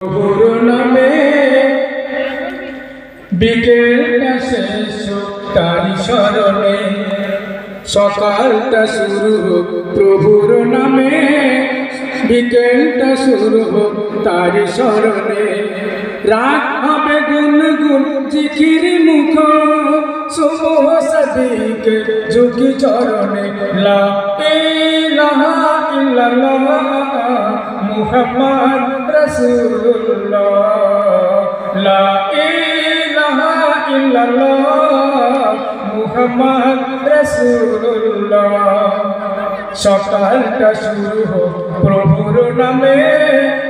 প্রভুর নামে বিকেলটা শেষ হোক তারি স্মরণে, সকালটা শুরু হোক প্রভুর নামে, বিকেলটা শুরু হোক তারি স্মরণে। রাত হবে গুনগুন জিকির মুখ, সুবহ সাদিকে ঝুঁকি চরণে। লা ইলাহা ইল্লাল্লাহ মুহাম্মদ রাসূলুল্লাহ, লা ইলাহা ইল্লাল্লাহ মুহাম্মদ রাসূলুল্লাহ। সকালটা শুরু হোক প্রভুর নামে,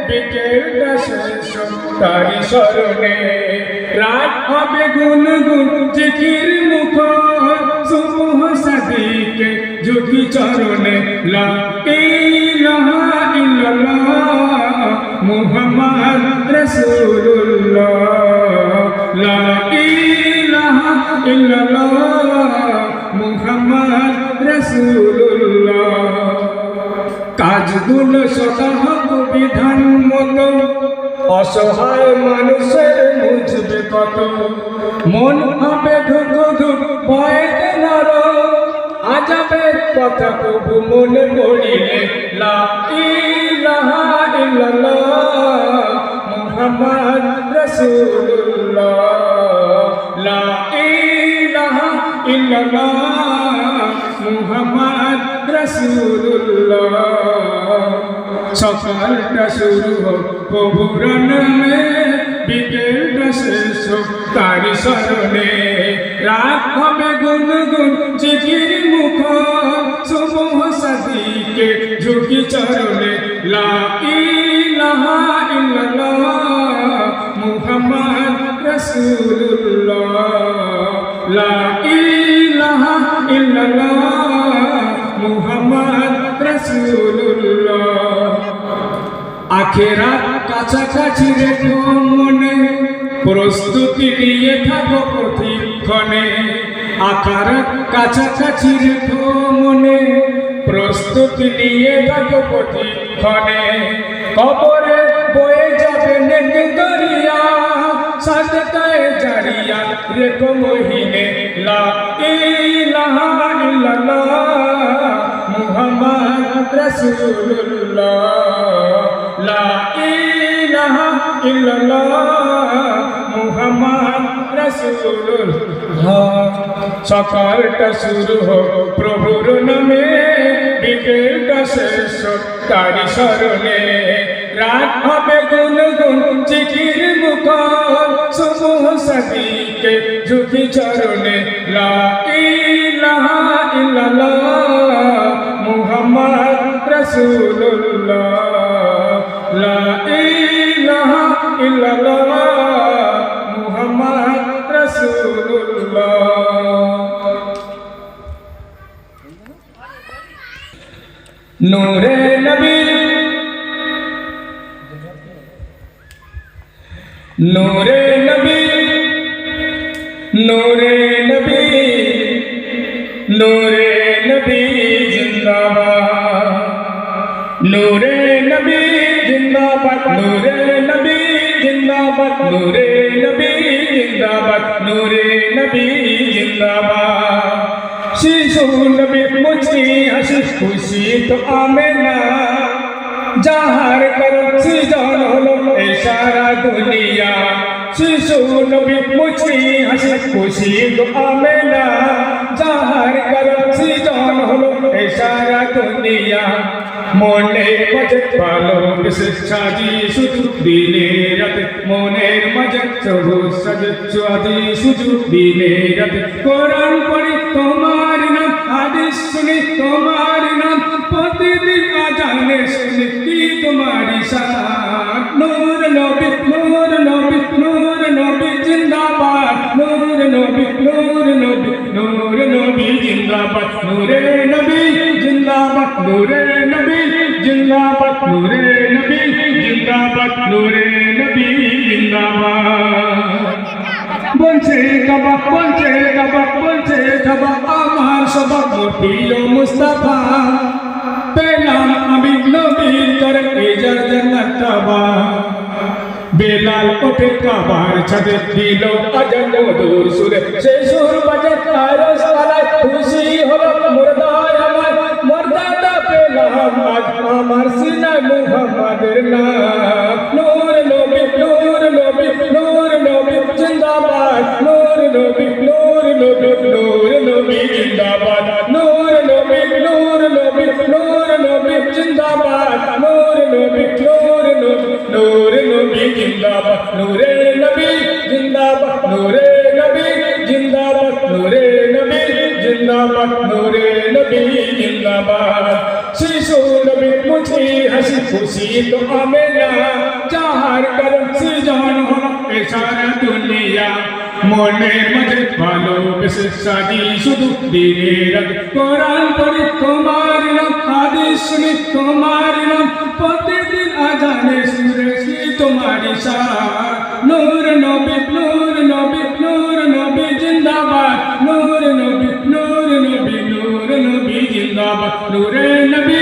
বিকেলটা শেষ হোক তারি স্মরণে। রাত হবে গুনগুন জিকির মুখ, সুবহ সাদিকে ঝুঁকি চরণে। লা ইলাহা ইল্লাল্লাহ মুহাম্মদ রাসূলুল্লাহ, লা ইলাহা ইল্লাল্লাহ মুহাম্মদ রাসূলুল্লাহ। কাজগুলো সদা হোক বিধান মতো, অসহায় মানুষের বুঝবে কত। মন হবে ধুক ধুক ভয়েতে নর, আজাবের কথা তবু মনে পড়িলে। লা ইলাহা ইল্লাল্লাহ মুহাম্মদ রাসূলুল্লাহ, লা ইলাহা ইল্লাল্লাহ মুহাম্মদ রাসূলুল্লাহ। সকালটা শুরু হোক প্রভুর নামে, বিকেলটা শেষ হোক তারি স্মরণে। রাত হবে গুনগুন জিকির মুখ, সুবহ সাদিকে ঝুঁকি চরণে। লা ইলাহা ইল্লাল্লাহ মুহাম্মদ রাসূলুল্লাহ, লা ইলাহা ইল্লাল্লাহ মুহাম্মদ রাসূলুল্লাহ। আখিরাত কাছাকাছি রেখো মনে, প্রস্তুতি নিয়ে থাকো প্রতিক্ষণে। আখিরাত কাছাকাছি রেখো মনে, প্রস্তুতি নিয়ে থাকো প্রতিক্ষণে। কবরে বয়ে যাবে নেক দরিয়া, সাদকায়ে জারিয়া রেখো মহিনে। লা ইলাহা ইল্লাল্লাহ মুহাম্মদ রাসূলুল্লাহ, লা ইলাহা ইল্লাল্লাহ মুহাম্মদ রাসূলুল্লাহ। সকালটা শুরু হোক প্রভুর নামে, বিকেলটা শেষ হোক তারি স্মরণে। রাত হবে গুনগুন জিকির মুখ, সুবহ সাদিকে ঝুঁকি চরণে। লা ইলাহা ইল্লাল্লাহ মুহাম্মদ রাসূলুল্লাহ, লা ইলাহা ইল্লাল্লাহ মুহাম্মদ রাসূলুল্লাহ। নূরে নবী নূরে নবী নূরে নবী নূরে নবী জিন্দাবাদ, নূরে নবী জিন্দাবাদ, নূরে নবী জিন্দাবাদ, নূরে নবী জিন্দাবাদ, নূরে নবী জিন্দাবাদ। শিশু নবী মুচকি হাসি খুশি তো আমেনা, যাহার করো সৃজন হলো এই সারা দুনিয়া। শিশু নবী মুচকি হাসি খুশি তো আমেনা, যাহার করো সৃজন হলো এই সারা দুনিয়া। মনের মাঝে ভালোবেসে সাজি শুধু দিনে রাতে, মনের মাঝে সবুজ সাজে সাজি শুধু দিনে রাতে। কোরআন পড়ি তোমার নাম, হাদিস শুনি তোমার নাম, প্রতিদিন আজানে শুনি কি তোমারি শান। নূর নবী নূর নবী নূর নবী জিন্দাবাদ, নূর নবী নূর নবী নূর নবী জিন্দাবাদ, নূরে নবী জিন্দাবাদ, নূরে নবী জিন্দাবাদ, নূরে নবী জিন্দাবাদ, নূরে নবী জিন্দাবাদ। বলছে কাবা বলছে কাবা বলছে কাবা, আমার সবার প্রিয় মুস্তাফা। পেলাম আমি নবীর করে জান্নাত কাবা। বেলাল ওঠে কাবার ছাদে দিল আজান মধুর সুরে সেই সুর বাজে আরশ আলায় খুশি হলো মুর্দায় আমার মর্যাদা পেলাম আজ আমার সিনায় মুহাম্মাদের নাম নূর নবী নূর নবী নূর নবী জিন্দাবাদ নূর নবী নূর নবী নূর নবী জিন্দাবাদ নূর নবী নূর নবী নূর নবী জিন্দাবাদ নূর নবী নূর নবী নূর নবী জিন্দাবাদ নূরে নবী জিন্দাবাদ নূরে নবী জিন্দাবাদ নূরে নবী জিন্দাবাদ নূরে নবী জিন্দাবাদ শিশু নবী মুঝে হাসি খুশি তো আমেনা চাহার করম সৃজন হলো এ সারা দুনিয়া মনের মাঝে ভালোবেসে সাজি শুধু দিনের রাত কোরআন পড়ি তোমার নাম হাদিস শুনি তোমার নাম প্রতিদিন আজানে সুরে তোমারি শান নূর নবী নূর নবী নূর নবী জিন্দাবাদ নূর নবী নূর নবী নূর নবী জিন্দাবাদ নূরে নবী